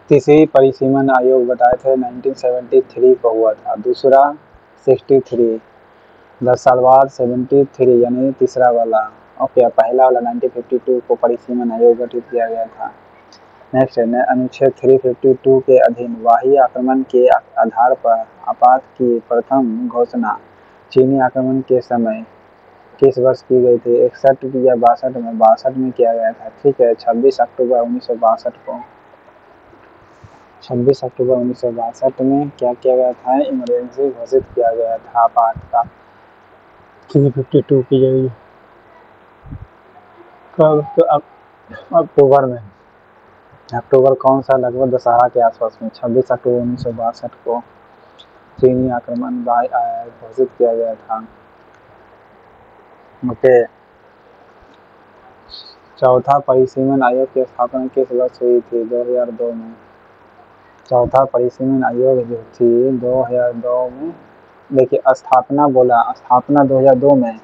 तीसरी परिसीमन आयोग बताए थे 1973 को हुआ था। दूसरा 63, 10 साल बाद 73 यानी तीसरा वाला। ओके, पहला वाला 1952 को परिसीमन आयोग गठित किया गया था। नेक्स्ट है अनुच्छेद 352 के अधीन वाही आक्रमण के आधार पर आपात की प्रथम घोषणा चीनी आक्रमण के समय किस वर्ष की गई थी? 61 या 62 में? 62 में किया गया था। ठीक है, 26 अक्टूबर 1962 को। 26 अक्टूबर 1962 में क्या किया गया था? इमरजेंसी घोषित किया गया था आपात का 352 की जगह। कब? तो अक्टूबर में। अक्टूबर कौन सा? लगभग दशहरा के आसपास में 26 अक्टूबर 1962 को चीनी आक्रमण घोषित किया गया था। ओके, चौथा परिसीमन आयोग की स्थापना किस वर्ष हुई थी? 2002 में। चौथा परिसीमन आयोग जो थी 2002 में। देखिए, स्थापना बोला, स्थापना 2002 में,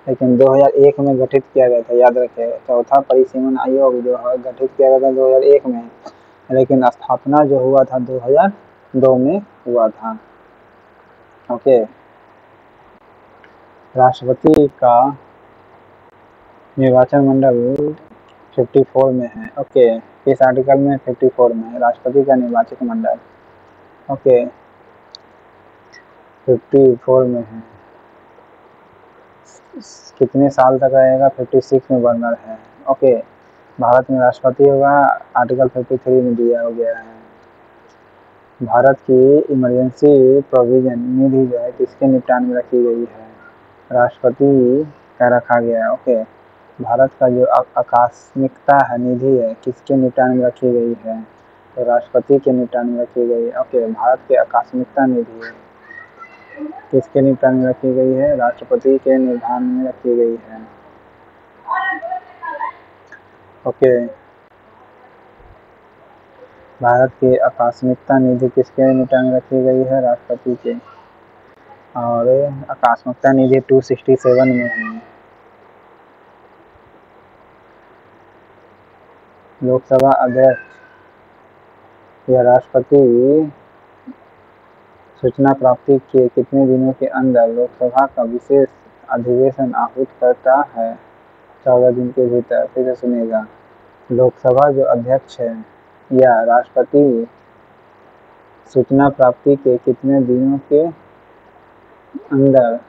लेकिन 2001 में गठित किया गया था, याद रखिए। चौथा परिसीमन आयोग जो है गठित किया गया था 2001 में, लेकिन स्थापना जो हुआ था 2002 में हुआ था। ओके, राष्ट्रपति का निर्वाचन मंडल 54 में है। ओके, इस आर्टिकल में 54 में है राष्ट्रपति का निर्वाचक मंडल। ओके, 54 में है। कितने साल तक रहेगा? 56 में बर्नर है। ओके, भारत में राष्ट्रपति होगा, आर्टिकल 53 में दिया गया है। भारत की इमरजेंसी प्रोविजन निधि जो है किसके निपटान में रखी गई है? राष्ट्रपति का रखा गया है। ओके, भारत का जो आकस्मिकता है निधि है किसके निपटान में रखी गई है? तो राष्ट्रपति के निपटान में रखी गई है। ओके, भारत के आकस्मिकता निधि किसके निपटान में रखी गई है? राष्ट्रपति के निर्धारण में रखी गई है। ओके, भारत की आकस्मिकता निधि किसके निपटान में रखी गई है? राष्ट्रपति के। और आकस्मिकता निधि 267 में है। लोकसभा अध्यक्ष या राष्ट्रपति सूचना प्राप्ति के कितने दिनों के अंदर लोकसभा का विशेष अधिवेशन आहूत करता है? 14 दिन के भीतर। फिर से सुनिएगा, लोकसभा जो अध्यक्ष है या राष्ट्रपति सूचना प्राप्ति के कितने दिनों के अंदर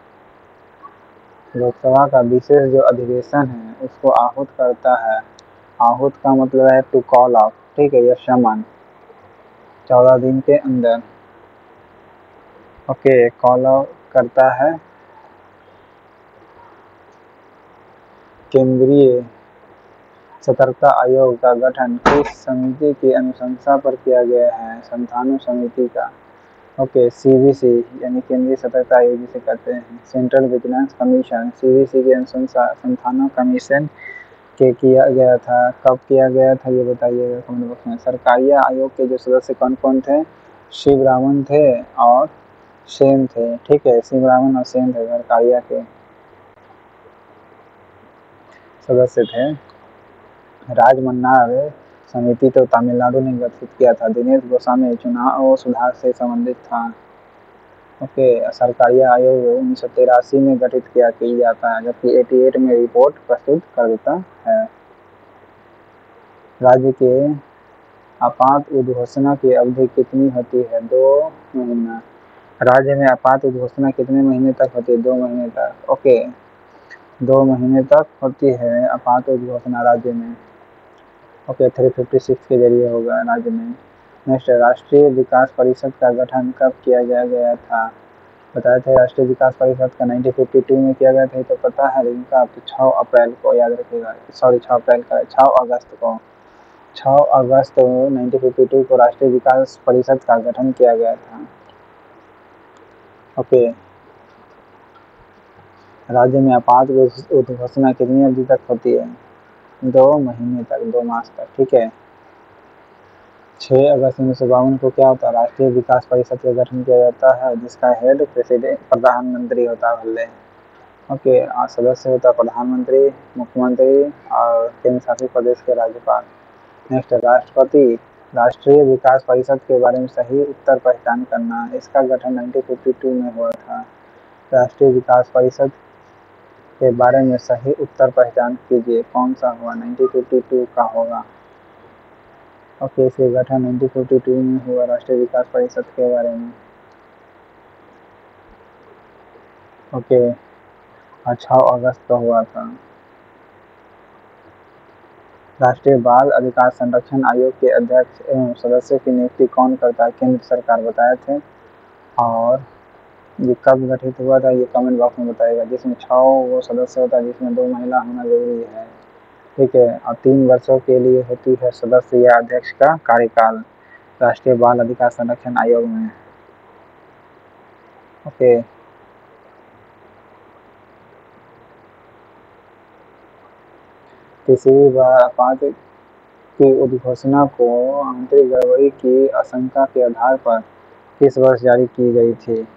लोकसभा का विशेष जो अधिवेशन है उसको आहूत करता है। आहूत का मतलब है टू कॉल ऑफ, ठीक है, या समन। 14 दिन के अंदर। ओके, कॉल करता है। केंद्रीय सतर्कता आयोग का गठन किस समिति की अनुशंसा पर किया गया है? संतानों समिति का। ओके, सीवीसी यानी केंद्रीय सतर्कता आयोग जिसे कहते हैं, सेंट्रल विजिलेंस कमीशन, सीवीसी की अनुशंसा संतानों कमीशन के किया गया था। कब किया गया था ये बताइएगा कमेंट बॉक्स में। सरकारिया आयोग के जो सदस्य कौन कौन थे? शिवरामन थे और सेन थे। ठीक है, शिवरामन और सेन थे सरकारिया के सदस्य थे। राजमन्नार समिति तो तमिलनाडु ने गठित किया था। दिनेश गोस्वामी चुनाव सुधार से संबंधित था। ओके, सरकारिया आयोग 1983 में गठित किया जाता है, जबकि 88 में रिपोर्ट प्रस्तुत कर देता है। राज्य के आपात उद्घोषणा की अवधि कितनी होती है? 2 महीना। राज्य में आपात उद्घोषणा कितने महीने तक होती है? 2 महीने तक। ओके, 2 महीने तक होती है आपात उद्घोषणा राज्य में। ओके, 356 के जरिए होगा राज्य में। नेक्स्ट, राष्ट्रीय विकास परिषद का गठन कब किया गया था? बताए थे राष्ट्रीय विकास परिषद का 1952 में किया गया था, तो पता है, लेकिन का तो 6 अप्रैल को याद रखिएगा। सॉरी, 6 अप्रैल का 6 अगस्त को। 6 अगस्त 1952 को राष्ट्रीय विकास परिषद का गठन किया गया था। ओके, राज्य में आपात उद्घोषणा कितनी अवधि तक होती है? 2 महीने तक, 2 मास तक। ठीक है, 6 अगस्त 1952 को क्या होता है? राष्ट्रीय विकास परिषद का गठन किया जाता है, जिसका हेड प्रेसिडेंट प्रधानमंत्री होता है। ओके, सदस्य होता है प्रधानमंत्री, मुख्यमंत्री और केंद्र शासित प्रदेश के राज्यपाल। नेक्स्ट, राष्ट्रपति राष्ट्रीय विकास परिषद के बारे में सही उत्तर पहचान करना। इसका गठन 1952 में हुआ था। राष्ट्रीय विकास परिषद के बारे में सही उत्तर पहचान कीजिए, कौन सा हुआ? 1952 का होगा। ओके, इसके गठन 1952 में हुआ राष्ट्रीय विकास परिषद के बारे में। ओके, 6 अगस्त को हुआ था। राष्ट्रीय बाल अधिकार संरक्षण आयोग के अध्यक्ष एवं सदस्य की नियुक्ति कौन करता है? केंद्र सरकार, बताए थे। और ये कब गठित हुआ था, ये कमेंट बॉक्स में बताएगा। जिसमें 6 वो सदस्य होता है, जिसमें 2 महिला होना जरूरी है, ठीक है। और 3 वर्षों के लिए होती है सदस्य या अध्यक्ष का कार्यकाल राष्ट्रीय बाल अधिकार संरक्षण आयोग में। ओके, तीसरी बार आपात की उद्घोषणा को आंतरिक गड़बड़ी की आशंका के आधार पर किस वर्ष जारी की गई थी?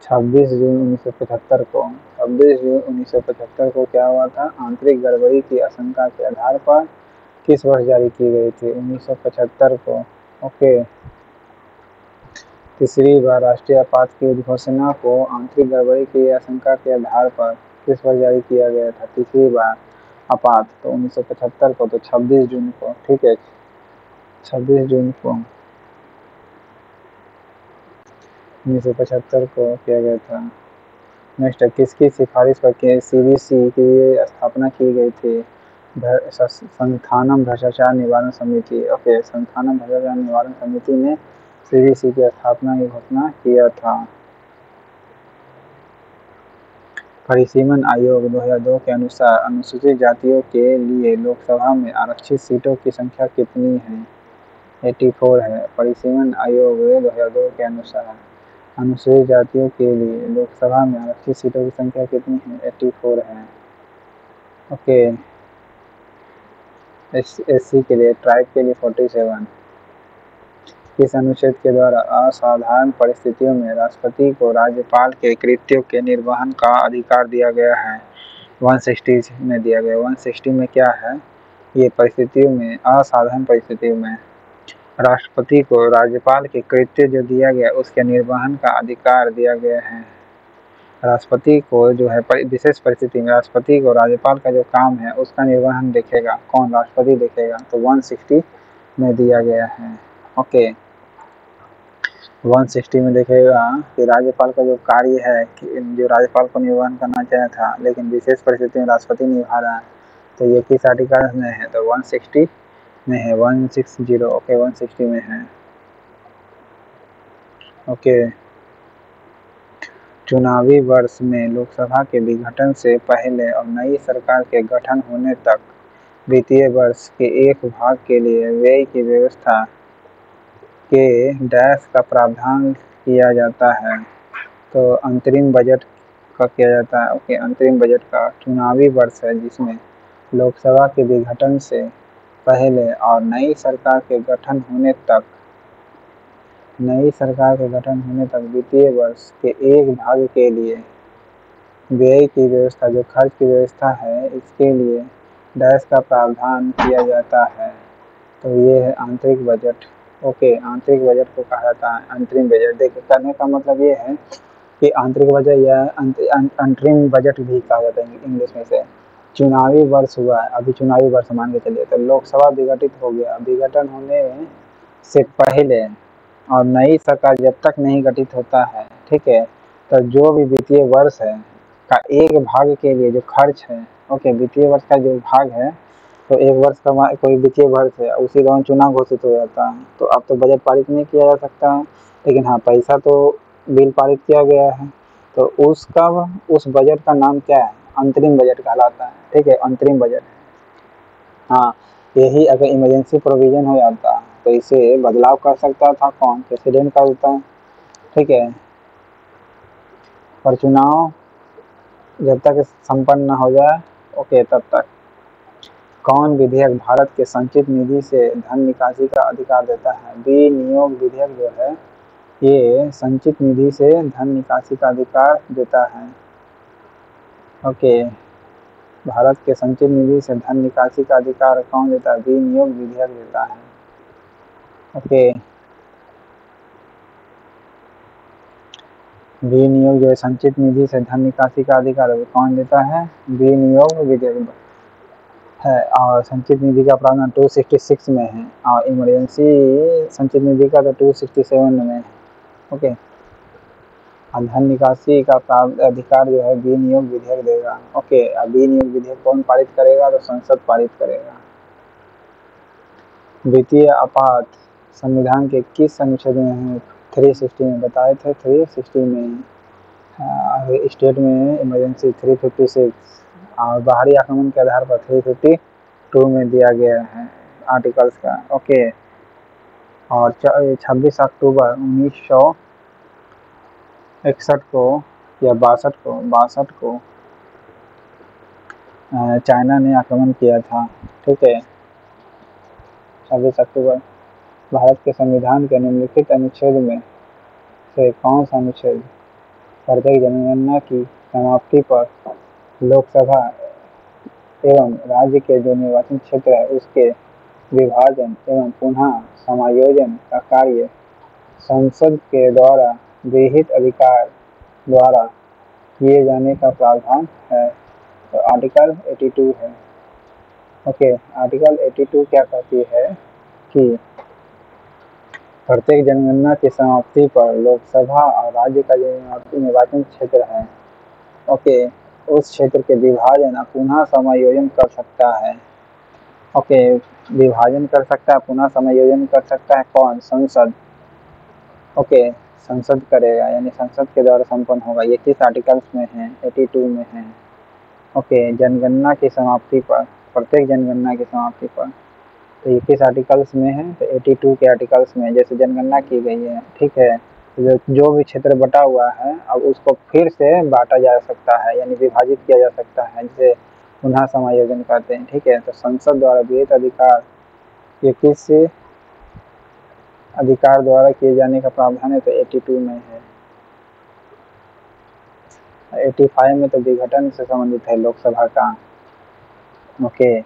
26 जून 1975 को। 26 जून 1975 को क्या हुआ था? आंतरिक गड़बड़ी की आशंका के आधार पर किस वर्ष जारी की गई थी? 1975 को। ओके, तीसरी बार राष्ट्रीय आपात की उद्घोषणा को आंतरिक गड़बड़ी की आशंका के आधार पर किस वर्ष जारी किया गया था? तीसरी बार आपात तो 1975 को, तो 26 जून को, ठीक है, 26 जून को 1975 को किया गया था। नेक्स्ट, किसकी सिफारिश पर सीबीसी की स्थापना की गई थी? संस्थानम भ्रष्टाचार निवारण समिति। ओके, संस्थानम भ्रष्टाचार निवारण समिति ने सीबीसी की स्थापना की घोषणा किया था। परिसीमन आयोग 2002 के अनुसार अनुसूचित जातियों के लिए लोकसभा में आरक्षित सीटों की संख्या कितनी है? 84 है। परिसीमन आयोग 2002 के अनुसार अनुसूचित जातियों के लिए लोकसभा में आरक्षित सीटों की संख्या कितनी है? 84 है। ओके, एससी के लिए, ट्राइब के लिए 47। इस अनुच्छेद के द्वारा असाधारण परिस्थितियों में राष्ट्रपति को राज्यपाल के कृत्यों के निर्वहन का अधिकार दिया गया है। 160 में दिया गया। 160 में क्या है? ये परिस्थितियों में, असाधारण परिस्थितियों में राष्ट्रपति को राज्यपाल के कृत्य जो दिया गया उसके निर्वहन का अधिकार दिया गया है। राष्ट्रपति को जो है विशेष परिस्थिति में राष्ट्रपति को राज्यपाल का जो काम है उसका निर्वहन देखेगा कौन? राष्ट्रपति देखेगा। तो 160 में दिया गया है। ओके, 160 में देखेगा कि राज्यपाल का जो कार्य है कि जो राज्यपाल को निर्वहन करना चाहिए था लेकिन विशेष परिस्थिति में राष्ट्रपति निभा रहा है, तो ये किस आर्टिकल में है? तो 160 में है। 160। ओके, 160 में है। ओके, चुनावी वर्ष में लोकसभा के विघटन से पहले और नई सरकार के गठन होने तक वित्तीय वर्ष के एक भाग के लिए व्यय की व्यवस्था के डैश का प्रावधान किया जाता है। तो अंतरिम बजट का किया जाता है। ओके, अंतरिम बजट का चुनावी वर्ष है जिसमें लोकसभा के विघटन से पहले और नई सरकार के गठन होने तक वित्तीय वर्ष के एक भाग के लिए व्यय की व्यवस्था, जो खर्च की व्यवस्था है, इसके लिए डैश का प्रावधान किया जाता है। तो ये है आंतरिक बजट। ओके, आंतरिक बजट को कहा जाता है अंतरिम बजट। देखिए, करने का मतलब ये है कि आंतरिक बजट या अंतरिम बजट भी कहा जाता है इंग्लिश में से। चुनावी वर्ष हुआ है, अभी चुनावी वर्ष मान के चलिए, तो लोकसभा विघटित हो गया। विघटन होने से पहले और नई सरकार जब तक नहीं गठित होता है, ठीक है, तो जो भी वित्तीय वर्ष है का एक भाग के लिए जो खर्च है, ओके, वित्तीय वर्ष का जो भाग है, तो एक वर्ष का कोई वित्तीय वर्ष है, उसी दौरान चुनाव घोषित हो जाता है। तो अब तो बजट पारित नहीं किया जा सकता है, लेकिन हाँ, पैसा तो बिल पारित किया गया है, तो उस बजट का नाम क्या है? अंतरिम बजट कहलाता है। ठीक है, अंतरिम बजट। हाँ, यही अगर इमरजेंसी प्रोविजन हो जाता तो इसे बदलाव कर सकता था कौन? प्रेसिडेंट कर देता है। ठीक है, पर चुनाव जब तक संपन्न न हो जाए, ओके, तब तक कौन विधेयक भारत के संचित निधि से धन निकासी का अधिकार देता है? विनियोग विधेयक जो है ये संचित निधि से धन निकासी का अधिकार देता है। ओके, भारत के संचित निधि से धन निकासी का अधिकार कौन देता है? विनियोग विधेयक देता है। ओके, विनियोग जो है संचित निधि से धन निकासी का अधिकार कौन देता है? विनियोग विधेयक है। और संचित निधि का प्रावधान 266 में है और इमरजेंसी संचित निधि का तो 267 में है। ओके, और धन निकासी का अधिकार जो है विनियोग विधेयक देगा। ओके, अब विनियोग विधेयक कौन पारित करेगा? तो संसद पारित करेगा। द्वितीय आपात संविधान के किस अनुच्छेद में है? 360 में बताए थे, 360 में। स्टेट में इमरजेंसी 356 और बाहरी आक्रमण के आधार पर 352 में दिया गया है आर्टिकल्स का। ओके, और 26 अक्टूबर 1961 को या 62 को चाइना ने आक्रमण किया था। ठीक है, 26 अक्टूबर। भारत के संविधान के निम्नलिखित अनुच्छेद में से कौन सा अनुच्छेद प्रत्येक जनगणना की समाप्ति पर लोकसभा एवं राज्य के जो निर्वाचन क्षेत्र है उसके विभाजन एवं पुनः समायोजन का कार्य संसद के द्वारा विहित अधिकार द्वारा किए जाने का प्रावधान है? तो आर्टिकल 82 है। ओके, आर्टिकल 82 क्या कहती है कि प्रत्येक जनगणना की समाप्ति पर लोकसभा और राज्य का जो निर्वाचन क्षेत्र है, ओके, उस क्षेत्र के विभाजन पुनः समायोजन कर सकता है। ओके, विभाजन कर सकता है, पुनः समायोजन कर सकता है कौन? संसद। ओके, संसद करेगा, यानी संसद के द्वारा संपन्न होगा। ये किस आर्टिकल्स में है? 82 में है। ओके, जनगणना की समाप्ति पर, प्रत्येक जनगणना की समाप्ति पर, तो ये किस आर्टिकल्स में है? तो 82 के आर्टिकल्स में। जैसे जनगणना की गई है, ठीक है, जो भी क्षेत्र बटा हुआ है अब उसको फिर से बांटा जा सकता है, यानी विभाजित किया जा सकता है, जिसे पुनः समायोजन करते हैं। ठीक है, तो संसद द्वारा विहित अधिकार ये किस अधिकार द्वारा किए जाने का प्रावधान है? तो 82 में है। 85 में तो विघटन से संबंधित है लोकसभा का। ओके,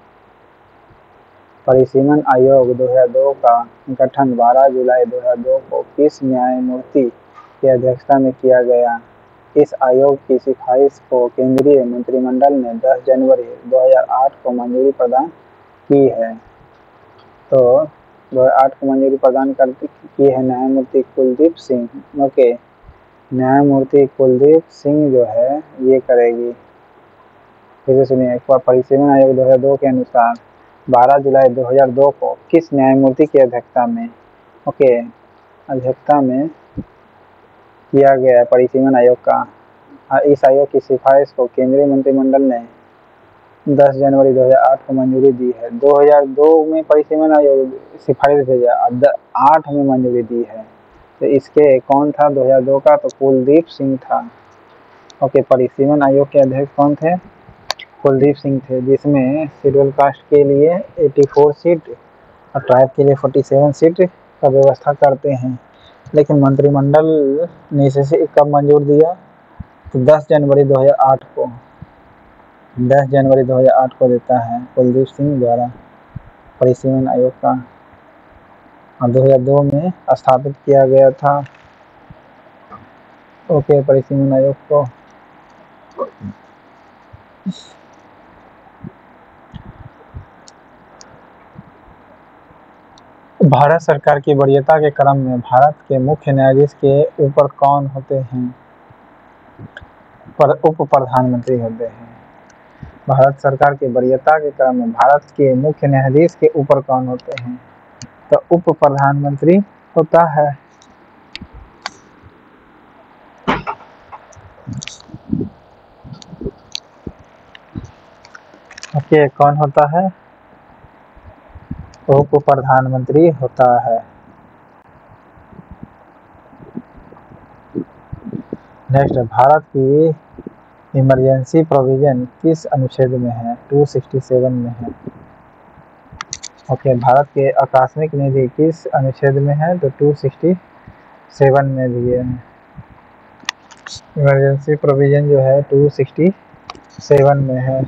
परिसीमन आयोग 2002 का गठन 12 जुलाई 2002 को किस न्यायमूर्ति की अध्यक्षता में किया गया? इस आयोग की सिफारिश को केंद्रीय मंत्रिमंडल ने 10 जनवरी 2008 को मंजूरी प्रदान की है। तो 2008 को मंजूरी प्रदान की है न्यायमूर्ति कुलदीप सिंह। ओके, न्यायमूर्ति कुलदीप सिंह जो है ये करेगी। फिर से सुनिए एक बार, परिसीमन आयोग 2002 के अनुसार 12 जुलाई 2002 को किस न्यायमूर्ति की अध्यक्षता में, ओके, अध्यक्षता में किया गया परिसीमन आयोग का? इस आयोग की सिफारिश को केंद्रीय मंत्रिमंडल ने 10 जनवरी 2008 को मंजूरी दी है। 2002 में परिसीमन आयोग सिफारिश भेजा, 8 में मंजूरी दी है। तो इसके कौन था 2002 का? तो कुलदीप सिंह था। ओके, परिसीमन आयोग के अध्यक्ष कौन थे? कुलदीप सिंह थे, जिसमें शेड्यूल कास्ट के लिए 84 सीट और ट्राइब के लिए 47 सीट का व्यवस्था करते हैं। लेकिन मंत्रिमंडल ने इसे कब मंजूर दिया? तो 10 जनवरी 2008 को, 10 जनवरी 2008 को देता है कुलदीप सिंह द्वारा परिसीमन आयोग का। और 2002 में स्थापित किया गया था, ओके, परिसीमन आयोग को। भारत सरकार की वरीयता के क्रम में भारत के मुख्य न्यायाधीश के ऊपर कौन होते हैं? उप प्रधानमंत्री होते हैं। भारत सरकार की वरीयता के क्रम में भारत के मुख्य न्यायाधीश के ऊपर कौन होते हैं? तो उप प्रधानमंत्री होता है। ओके, कौन होता है? उप प्रधानमंत्री होता है। नेक्स्ट, भारत की इमरजेंसी प्रोविजन किस अनुच्छेद में है? 267 में है। ओके, भारत के आकस्मिक निधि किस अनुच्छेद में है? तो 267 में भी है। इमरजेंसी प्रोविजन जो है 267 में है।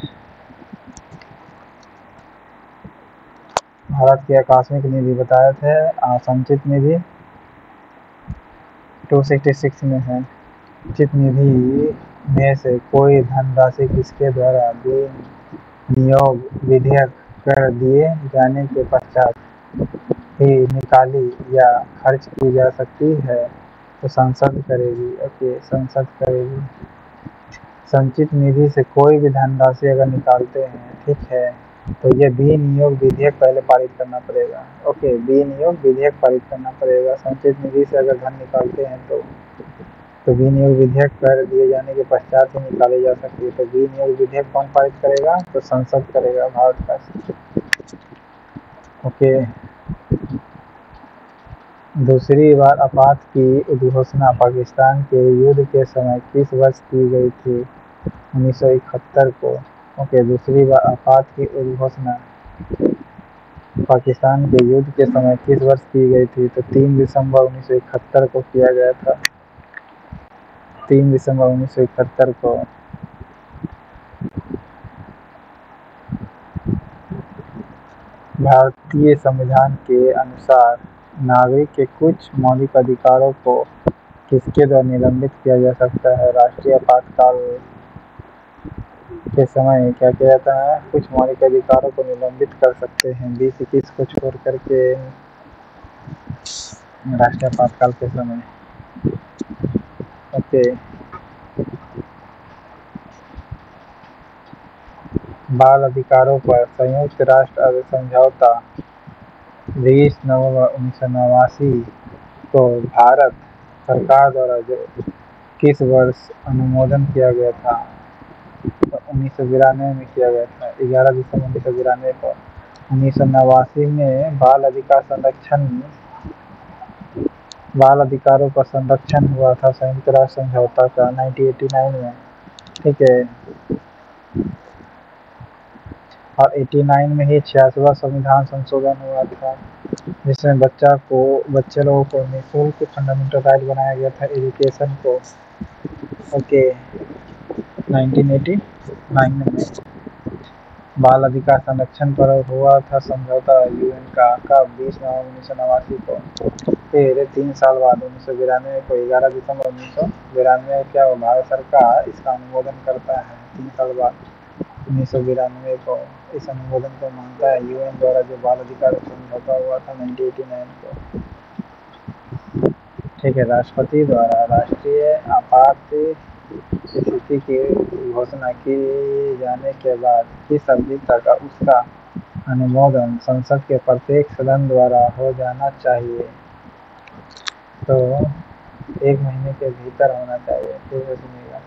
भारत की आकस्मिक निधि बताए थे, संचित निधि 266 में है। संचित निधि में से कोई धनराशि किसके द्वारा विनियोग विधेयक कर दिए जाने के पश्चात ही निकाली या खर्च की जा सकती है तो संसद करेगी। ओके, संसद करेगी। संचित निधि से कोई भी धनराशि अगर निकालते हैं, ठीक है, तो ये विनियोग विधेयक पहले पारित करना पड़ेगा। ओके, विनियोग विधेयक पारित करना पड़ेगा। संचित निधि से अगर धन निकालते हैं तो विनियोग विधेयक कर दिए जाने के पश्चात ही निकाली जा सकती है। तो विनियोग विधेयक कौन पारित करेगा? तो संसद करेगा, भारत का। ओके, दूसरी बार आपात की उद्घोषणा पाकिस्तान के युद्ध के समय किस वर्ष की गई थी? 1971 को। ओके, दूसरी बार आपात की उद्घोषणा पाकिस्तान के युद्ध के समय किस वर्ष की गई थी? तो 3 दिसंबर 1971 को किया गया था। 3 दिसंबर 1971 को। भारतीय संविधान के अनुसार नागरिक के कुछ मौलिक अधिकारों को किसके द्वारा निलंबित किया जा सकता है? राष्ट्रीय आपातकाल के समय क्या किया जाता है? कुछ मौलिक अधिकारों को निलंबित कर सकते हैं 2021 को छोड़ करके, राष्ट्रीय आपातकाल के समय। ओके, बाल अधिकारों पर संयुक्त राष्ट्र समझौता 20 नवंबर 1989 को भारत सरकार द्वारा जो किस वर्ष अनुमोदन किया गया था? तो 1992 में किया गया था, 11 दिसंबर 1992 को। 1989 में बाल अधिकारों का संरक्षण हुआ था संयुक्त राष्ट्र समझौता का 1989 में, ठीक है। और 89 में ही 86वां संविधान संशोधन हुआ था, जिसमें बच्चे लोगों को निःशुल्क फंडामेंटल राइट बनाया गया था, एजुकेशन को। ओके, 1989 में बाल अधिकार संरक्षण पर हुआ था समझौता यूएन का, कब? 20 नवंबर 1989 को। फिर 3 साल बाद 1992 को, 11 दिसंबर 1992 क्या हुआ? भारत सरकार इसका अनुमोदन करता है 3 साल बाद 1992 को। इस अनुमोदन को मानता है यूएन द्वारा जो बाल अधिकार समझौता हुआ था 1989 को, ठीक है। राष्ट्रपति द्वारा राष्ट्रीय आपात स्थिति की घोषणा की जाने के बाद किस अवधि तक उसका अनुमोदन संसद के प्रत्येक सदन द्वारा हो जाना चाहिए? तो 1 महीने के भीतर होना चाहिए। फिर सुनिएगा,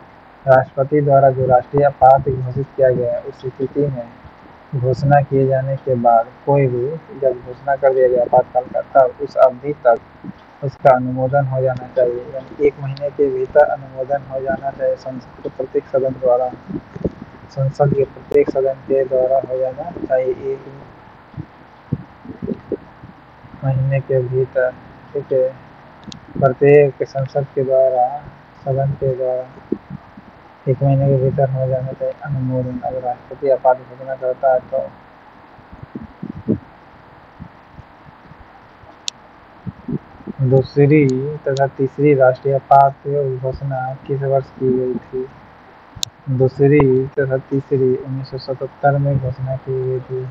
राष्ट्रपति द्वारा जो राष्ट्रीय आपात घोषित किया गया है उस स्थिति में घोषणा किए जाने के बाद कोई भी, जब घोषणा कर दिया गया आपातकाल का, तब उस अवधि तक उसका अनुमोदन हो जाना चाहिए, यानी 1 महीने के भीतर अनुमोदन हो जाना चाहिए संसद के प्रत्येक सदन द्वारा। संसद के प्रत्येक सदन के द्वारा हो जाना चाहिए 1 महीने के भीतर, ठीक है। प्रत्येक संसद के द्वारा, सदन के द्वारा 1 महीने के भीतर हो जाना चाहिए अनुमोदन, अगर राष्ट्रपति आपात घोषणा करता है तो। दूसरी तथा तीसरी राष्ट्रीय आपात घोषणा किस वर्ष की गई थी? दूसरी तथा तीसरी 1977 में घोषणा की गई थी,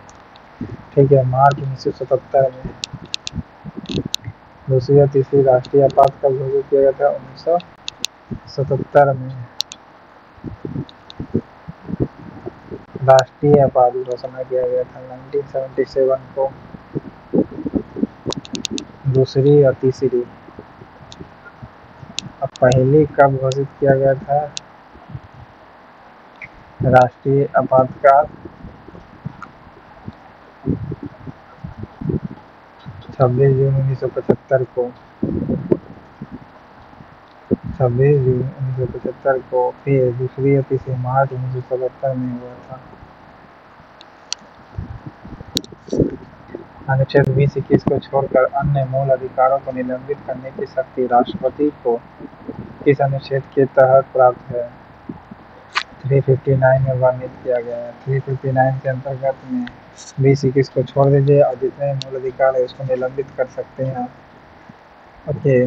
ठीक है, मार्च 1977 में। दूसरी और तीसरी राष्ट्रीय आपात कब घोषित किया गया था? 1977 में राष्ट्रीय आपात घोषणा किया गया था 1977 को। दूसरी और तीसरी। अब पहली कब घोषित किया गया था राष्ट्रीय आपातकाल? 26 जून 1975 को। 26 जून 1975 को। फिर दूसरी और तीसरी मार्च 1977 में हुआ था। अनुच्छेद 20-21 को छोड़कर अन्य मूल अधिकारों को निलंबित करने की शक्ति राष्ट्रपति को किस अनुच्छेद के तहत प्राप्त है? 359 में वर्णित किया गया है। 359 के अंतर्गत में 20-21 को छोड़ दीजिए और जितने मूल अधिकार है उसको निलंबित कर सकते हैं आप। ओके,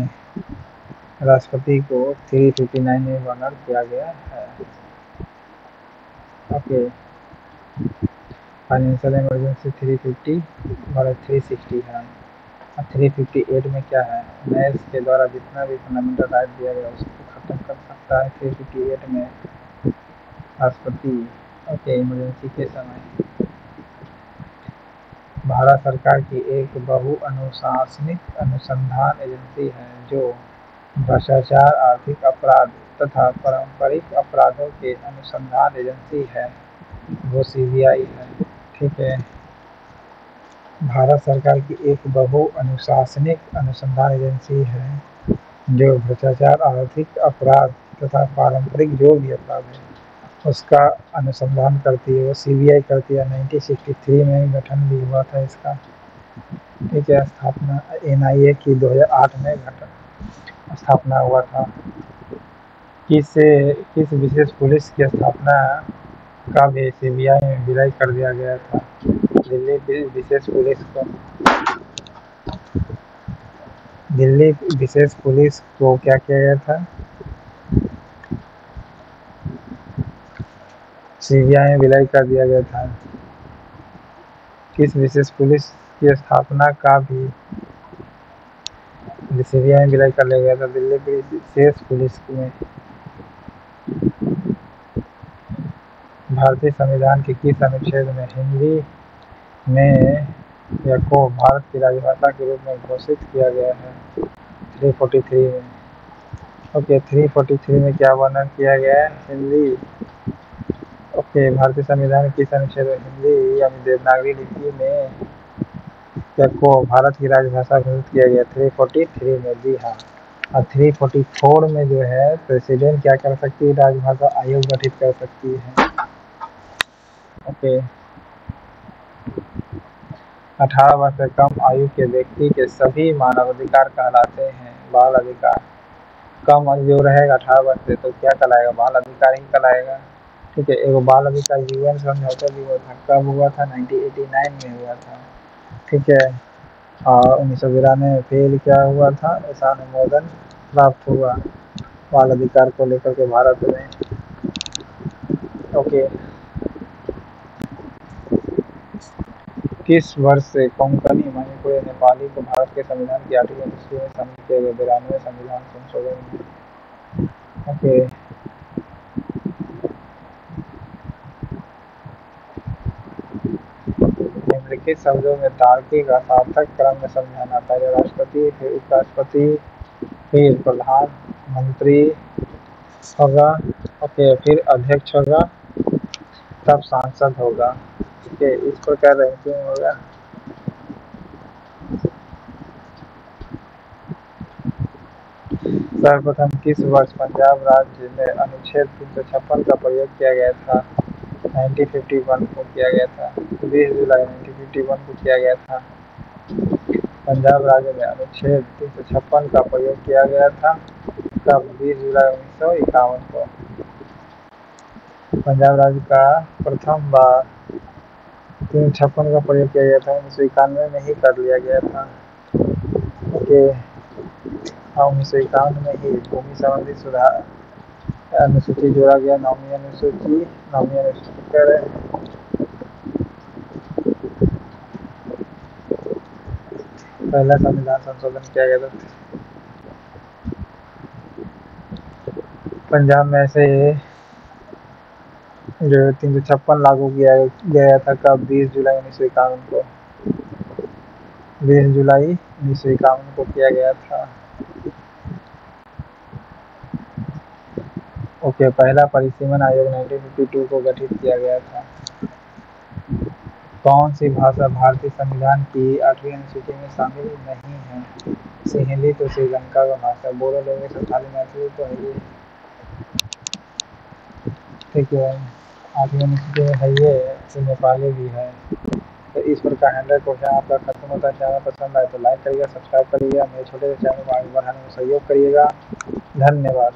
राष्ट्रपति को 359 में वर्णन किया गया है। ओके, फाइनेंशियल इमरजेंसी 350 और 360 है। 358 में क्या है, नैश के द्वारा जितना भी फंडामेंटल राइट दिया गया उसको खत्म कर सकता है 358 में राष्ट्रपति। ओके, इमरजेंसी के समय भारत सरकार की एक बहु-अनुशासनिक अनुसंधान एजेंसी है जो भ्रष्टाचार, आर्थिक अपराध तथा पारंपरिक अपराधों के अनुसंधान एजेंसी है, वो सीबीआई है। ठीक है, भारत सरकार की एक बहु-अनुशासनिक अनुसंधान एजेंसी है जो भ्रष्टाचार, आर्थिक अपराध तथा पारंपरिक जो भी अपराध है उसका अनुसंधान करती है, वो सीबीआई करती है। 1963 में गठन भी हुआ था इसका। ठीक है, स्थापना एनआईए की 2008 में स्थापना हुआ था। किस विशेष पुलिस की स्थापना का भी सीबीआई में विलय कर दिया गया था? दिल्ली विशेष पुलिस को क्या किया गया था? सीबीआई में विलय कर दिया गया था। किस विशेष पुलिस की स्थापना का भी सीबीआई में विलय कर लिया गया था? दिल्ली विशेष पुलिस में। भारतीय संविधान के किस अनुच्छेद में हिंदी में या को भारत की राजभाषा के रूप में घोषित किया गया है? 343 में। ओके, 343 में क्या वर्णन किया गया है? हिंदी। ओके, भारतीय संविधान के किस अनुच्छेद में हिंदी यानी देवनागरी लिपि में क्या को भारत की राजभाषा घोषित किया गया? 343 में, जी हाँ। और 344 में जो है प्रेसिडेंट क्या कर सकती है? राजभाषा आयोग गठित कर सकती है। ओके, 18 वर्ष से कम आयु के व्यक्ति के सभी मानवाधिकार कहलाते हैं बाल अधिकार। कम जो रहेगा 18 वर्ष से तो क्या कहलाएगा? बाल अधिकार ही कहलाएगा। ठीक है, एगो बाल अधिकार यूएन समझौता भी हुआ था। कब हुआ था? 1989 में हुआ था। ठीक है, और 1992 में फिर क्या हुआ था? ऐसा अनुमोदन प्राप्त हुआ बाल अधिकार को लेकर के भारत में। ओके, किस वर्ष से कोंकणी, मणिपुरी, नेपाली को भारत के संविधान की 8वीं अनुसूची में शामिल किया गया? 92 संविधान संशोधन में। ओके, निम्नलिखित शब्दों में तार्किक सार्थक क्रम में समझाना। पहले राष्ट्रपति, फिर उपराष्ट्रपति, फिर प्रधानमंत्री होगा। ओके, फिर अध्यक्ष होगा, तब सांसद होगा। ठीक है, इस प्रकार रैंकिंग होगा। सर्वप्रथम किस वर्ष पंजाब राज्य में अनुच्छेद 356 का प्रयोग किया गया था? 1951 को किया गया था। 20 जुलाई 1951 को किया गया था। पंजाब राज्य में अनुच्छेद 356 का प्रयोग किया गया था। कब? 20 जुलाई 1951 को। पंजाब राज्य का प्रथम बार 356 का प्रयोग किया गया था। 1991 में ही कर लिया गया था। ओके, 1951 में ही भूमि संबंधी सुधार अनुसूची जोड़ा गया। नौवीं अनुसूची कह रहे हैं। पहला संविधान संशोधन किया गया था पंजाब में। ऐसे जो 356 लागू किया गया था कब? 20 जुलाई 1951 को। 20 जुलाई 1951 को किया गया था। ओके, पहला परिसीमन आयोग 1952 को गठित किया गया था। कौन सी भाषा भारतीय संविधान की 8वीं अनुसूची में शामिल नहीं है? सिंहली तो श्रीलंका का भाषा, बोडो लैंग्वेज, संथाली, मैथिली तो है ये। ठीक है, 8वीं अनुसूची में है ये, तो नेपाली भी है। तो इस प्रकार 100 क्वेश्चन आपका खत्म होता है। चैनल पसंद आए तो लाइक करिएगा, सब्सक्राइब करिएगा, मेरे छोटे से चैनल को आगे बढ़ाने में सहयोग करिएगा। धन्यवाद।